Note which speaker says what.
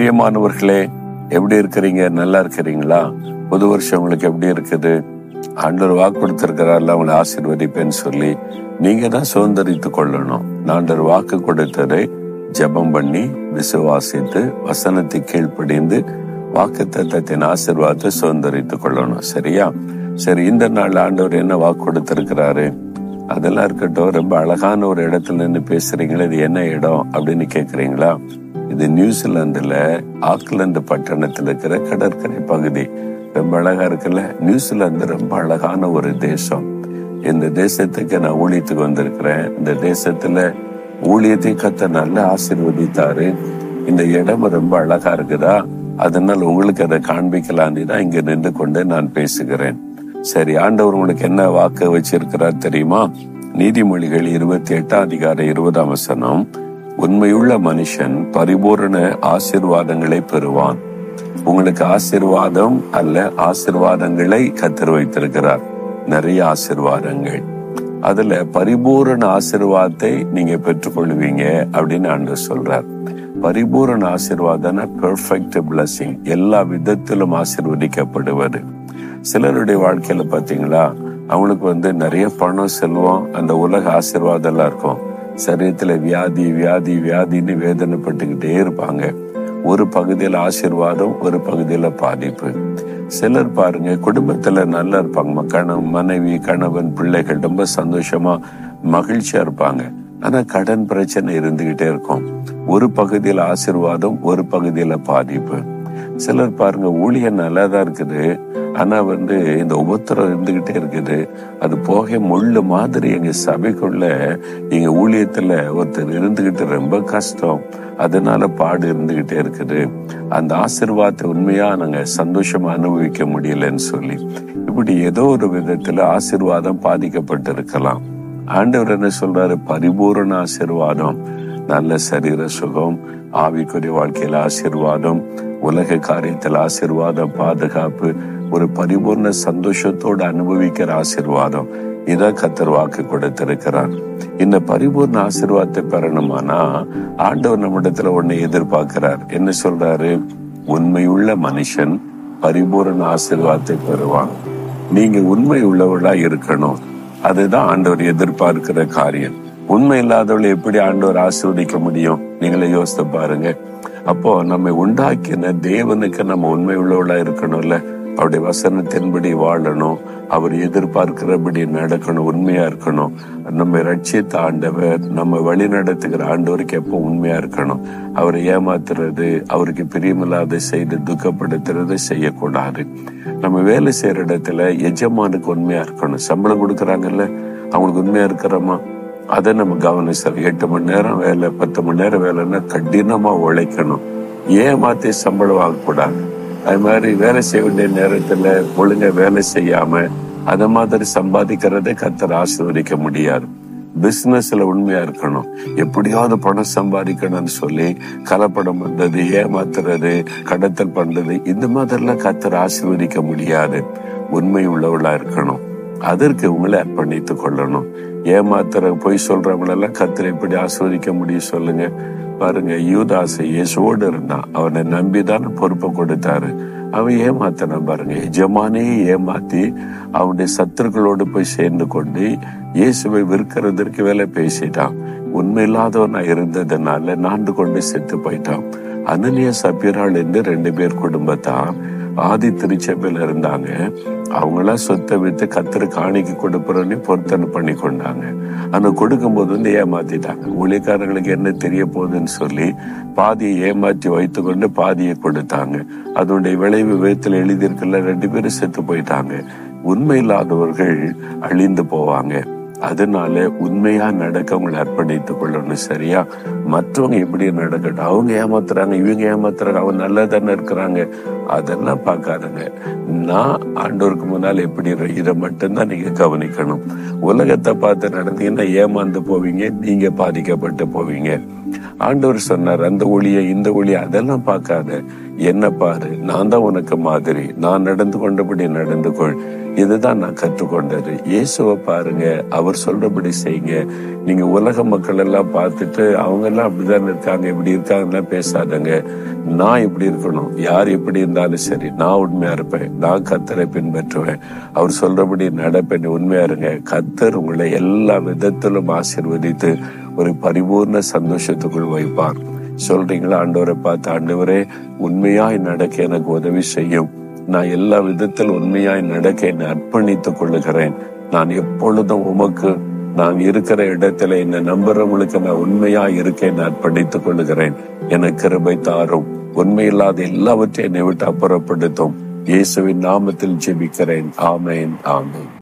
Speaker 1: பிரியமானவர்களே, எப்படி இருக்கிறீங்க? நல்லா இருக்கிறீங்களா? புது வருஷம் உங்களுக்கு எப்படி இருக்குது? ஆண்டவர் வாக்கு கொடுத்திருக்கிறார்ல, அவங்களை ஆசீர்வதிப்பேன்னு சொல்லி நீங்க தான் சுதந்திரித்து கொள்ளணும். ஆண்டவர் வாக்கு கொடுத்ததை ஜெபம் பண்ணி விசுவாசித்து வசனத்தை கீழ்ப்படிந்து வாக்கு தத்தத்தின் ஆசீர்வாதத்தை சுதந்திரித்து கொள்ளணும். சரியா? சரி, இந்த நாள் ஆண்டவர் என்ன வாக்கு கொடுத்திருக்கிறாரு? அதெல்லாம் இருக்கட்டும். ரொம்ப அழகான ஒரு இடத்துல நின்று பேசுறீங்களா? இது என்ன இடம் அப்படின்னு கேக்குறீங்களா? இது நியூசிலாந்துல ஆக்லாந்து பட்டணத்துல இருக்கிற கடற்கரை பகுதி. ரொம்ப அழகா இருக்குல்ல? நியூசிலாந்து ரொம்ப அழகான ஒரு தேசம். இந்த தேசத்துக்கு நான் ஊழியத்துக்கு வந்திருக்கிறேன். இந்த தேசத்துல ஊழியத்தை கர்த்தர் நல்லா ஆசீர்வதித்தாரு. இந்த இடம் ரொம்ப அழகா இருக்குதா, அதனால உங்களுக்கு அதை காண்பிக்கலான்னு தான் இங்க நின்று கொண்டு நான் பேசுகிறேன். சரி, ஆண்டவர் உங்களுக்கு என்ன வாக்கு வச்சிருக்கிறார் தெரியுமா? நீதிமொழிகள் 28:20 உண்மையுள்ள மனுஷன் பரிபூரண ஆசீர்வாதங்களை பெறுவான். உங்களுக்கு ஆசீர்வாதம் அல்ல, ஆசீர்வாதங்களை கர்த்தர் வைத்திருக்கிறார். நிறைய ஆசீர்வாதங்கள். அதுல பரிபூரண ஆசீர்வாதத்தை நீங்க பெற்றுக்கொள்வீங்க அப்படின்னு ஆண்டவர் சொல்றார். பரிபூரண ஆசீர்வாதம் பெர்ஃபெக்ட் பிளஸிங், எல்லா விதத்திலும் ஆசீர்வதிக்கப்படுவது. சிலருடைய வாழ்க்கையில பாத்தீங்களா, அவங்களுக்கு நிறைய பணம், செல்வம், அந்த உலக ஆசீர்வாதம் எல்லாம் இருக்கும். சரீரத்துல வியாதி வியாதி வியாதின்னு வேதனைப்பட்டுக்கிட்டே இருப்பாங்க. ஒரு பகுதியில ஆசீர்வாதம், ஒரு பகுதியில பாதிப்பு. சிலர் பாருங்க, குடும்பத்துல நல்லா இருப்பாங்க, மனைவி, கணவன், பிள்ளைகள் ரொம்ப சந்தோஷமா மகிழ்ச்சியா இருப்பாங்க. ஆனா கடன் பிரச்சனை இருந்துகிட்டே இருக்கும். ஒரு பகுதியில ஆசீர்வாதம், ஒரு பகுதியில பாதிப்பு. சிலர் பாருங்க, ஊழியம் நல்லாதான் இருக்குது, ஆனா இந்த உபத்திரம் இருந்துகிட்டே இருக்குது. அது போக முள்ளு மாதிரி எங்க சபைக்குள்ள, எங்க ஊழியத்துல ஒருத்தர் இருந்துகிட்டு ரொம்ப கஷ்டம், அதனால பாடு இருந்துகிட்டே இருக்குது. அந்த ஆசீர்வாதத்தை உண்மையா நாங்க சந்தோஷமா அனுபவிக்க முடியலன்னு சொல்லி, இப்படி ஏதோ ஒரு விதத்துல ஆசீர்வாதம் பாதிக்கப்பட்டு இருக்கலாம். ஆண்டவர் என்ன சொல்றாரு? பரிபூரண ஆசீர்வாதம், நல்ல சரீர சுகம், ஆவிக்குரிய வாழ்க்கையில ஆசீர்வாதம், உலக காரியத்தில் ஆசீர்வாதம், பாதுகாப்பு, ஒரு பரிபூர்ண சந்தோஷத்தோடு அனுபவிக்கிற ஆசீர்வாதம். இதான் கர்த்தர் வாக்கு கொடுத்திருக்கிறார். இந்த பரிபூர்ண ஆசீர்வாதத்தை பெறணுமானா ஆண்டவர் நம்மிடத்துல ஒண்ணு எதிர்பார்க்கிறார். என்ன சொல்றாரு? உண்மையுள்ள மனுஷன் பரிபூர்ண ஆசீர்வாதத்தை பெறுவான். நீங்க உண்மை உள்ளவர்களா இருக்கணும். அதுதான் ஆண்டவர் எதிர்பார்க்கிற காரியம். உண்மை இல்லாதவளை எப்படி ஆண்டவர் ஆசீர்வதிக்க முடியும்? நீங்களே யோசித்து பாருங்க. அப்போ நம்மை உண்டாக்கின தேவனுக்கு நம்ம உண்மை உள்ளவளா இருக்கணும்ல. அவருடைய வசனத்தின்படி வாழணும், அவர் எதிர்பார்க்கிறபடி நடக்கணும், உண்மையா இருக்கணும். நம்ம ரட்சித்த ஆண்டவர், நம்ம வழி நடத்துகிற ஆண்டவருக்கு எப்போ உண்மையா இருக்கணும். அவரை ஏமாத்துறது, அவருக்கு பிரியமில்லாத செய்து துக்கப்படுத்துறது செய்யக்கூடாது. நம்ம வேலை செய்யற இடத்துல எஜமானுக்கு உண்மையா இருக்கணும். சம்பளம் கொடுக்கறாங்கல்ல, அவங்களுக்கு உண்மையா இருக்கிறோமா? அதை நம்ம கவனிச்சோம். 8 மணி நேரம் வேலை, 10 மணி நேரம் வேலைன்னா கடினமா உழைக்கணும். ஏமாத்தி சம்பளம் வாங்கக்கூடாது. அது மாதிரி வேலை செய்ய வேண்டிய நேரத்துல ஒழுங்கா வேலை செய்யாம அத மாதிரி சம்பாதிக்கிறதை கர்த்தர் ஆசீர்வதிக்க முடியாது. பிசினஸ்ல உண்மையா இருக்கணும். எப்படியாவது பணம் சம்பாதிக்கணும்னு சொல்லி கலப்படம் பண்றது, ஏமாத்துறது, கடத்தல் பண்றது, இந்த மாதிரிலாம் கர்த்தர் ஆசீர்வதிக்க முடியாது. உண்மை உள்ளவளா இருக்கணும். அதற்கு உங்களை அர்ப்பணித்துக் கொள்ளணும். ஏமாத்துற, பொய் சொல்றவங்களெல்லாம் கர்த்தர் எப்படி ஆசீர்வதிக்க முடியும் சொல்லுங்க? பாருங்க, யூதாசு இயேசுவோடு இருந்தான். அவனை நம்பிதான் பொறுப்பை கொடுத்தாரு. அவன் ஏமாத்தினான் பாருங்க. எஜமானே ஏமாத்தி அவனுடைய சத்துருக்களோடு போய் சேர்ந்து கொண்டு இயேசுவை விற்கிறதற்கு வேலை பேசிட்டான். உண்மை இல்லாதவனா இருந்ததுனால நாண்டு கொண்டு செத்து போயிட்டான். அனனியா சப்பீராள் என்று 2 பேர் குடும்பத்தான் ஆதி திருச்சபையில இருந்தாங்க. அவங்களா சொத்தை வித்து கர்த்தர் காணிக்கை கொடுப்பறன்னு பொருத்தனை பண்ணி கொண்டாங்க. ஆனா கொடுக்கும் போது ஏமாத்திட்டாங்க. ஊழியக்காரர்களுக்கு என்ன தெரிய போகுதுன்னு சொல்லி பாதியை ஏமாற்றி வைத்து கொண்டு பாதியை கொடுத்தாங்க. அதனுடைய விளைவு வேதத்துல எழுதியிருக்கல, 2 பேரும் செத்து போயிட்டாங்க. உண்மை இல்லாதவர்கள் அழிந்து போவாங்க. அதனால உண்மையா நடக்க உங்களை அர்ப்பணித்துக் கொள்ளணும். சரியா? மற்றவங்க எப்படி நடக்கட்டும், அவங்க ஏமாத்துறாங்க, இவங்க ஏமாத்துறாங்க, அவங்க நல்லா தானே இருக்கிறாங்க, அதெல்லாம் பார்க்காதுங்க. நான் ஆண்டவருக்கு முன்னால் எப்படி, இதை மட்டும்தான் நீங்க கவனிக்கணும். உலகத்தை பார்த்து நடந்தீங்கன்னா ஏமாந்து போவீங்க, நீங்க பாதிக்கப்பட்டு போவீங்க. ஆண்டவர் சொன்னார், அந்த ஒளிய இந்த ஒளிய அதெல்லாம் பார்க்காத, என்ன பாரு, நான் தான் உனக்கு மாதிரி, நான் நடந்து கொண்டபடி நடந்து கொள். இதுதான் நான் கற்றுக்கொண்டது. இயேசுவை பாருங்க, அவர் சொல்றபடி செய்யுங்க. நீங்க உலக மக்கள் எல்லாம் பார்த்துட்டு அவங்க எல்லாம் அப்படிதான் இருக்காங்க, இப்படி இருக்காங்கன்னா பேசாதங்க. நான் இப்படி இருக்கணும், யார் எப்படி இருந்தாலும் சரி, நான் உண்மையா இருப்பேன், நான் கர்த்தரை பின்பற்றுவேன், அவர் சொல்றபடி நடப்பேன். உண்மையா இருங்க. கர்த்தர் உங்களை எல்லா விதத்திலும் ஆசீர்வதித்து ஒரு பரிபூர்ண சந்தோஷத்துக்குள் வைப்பார். சொல்றீங்களா? ஆண்டவரை பார்த்து, ஆண்டவரே உண்மையாய் நடக்க எனக்கு உதவி செய்யும், நான் எல்லா விதத்தில் உண்மையாய் நடக்க என்னை அர்ப்பணித்துக் கொள்ளுகிறேன், நான் எப்பொழுதும் உமக்கு நான் இருக்கிற இடத்துல என்னை நம்புறவங்களுக்கு நான் உண்மையா இருக்கேன் அர்ப்பணித்துக் கொள்ளுகிறேன், எனக்கு கிருபை தாரும், உண்மையில்லாத எல்லாவற்றையும் என்னை விட்டு அப்புறப்படுத்தும். இயேசுவின் நாமத்தில் ஜெபிக்கிறேன். ஆமேன், ஆமேன்.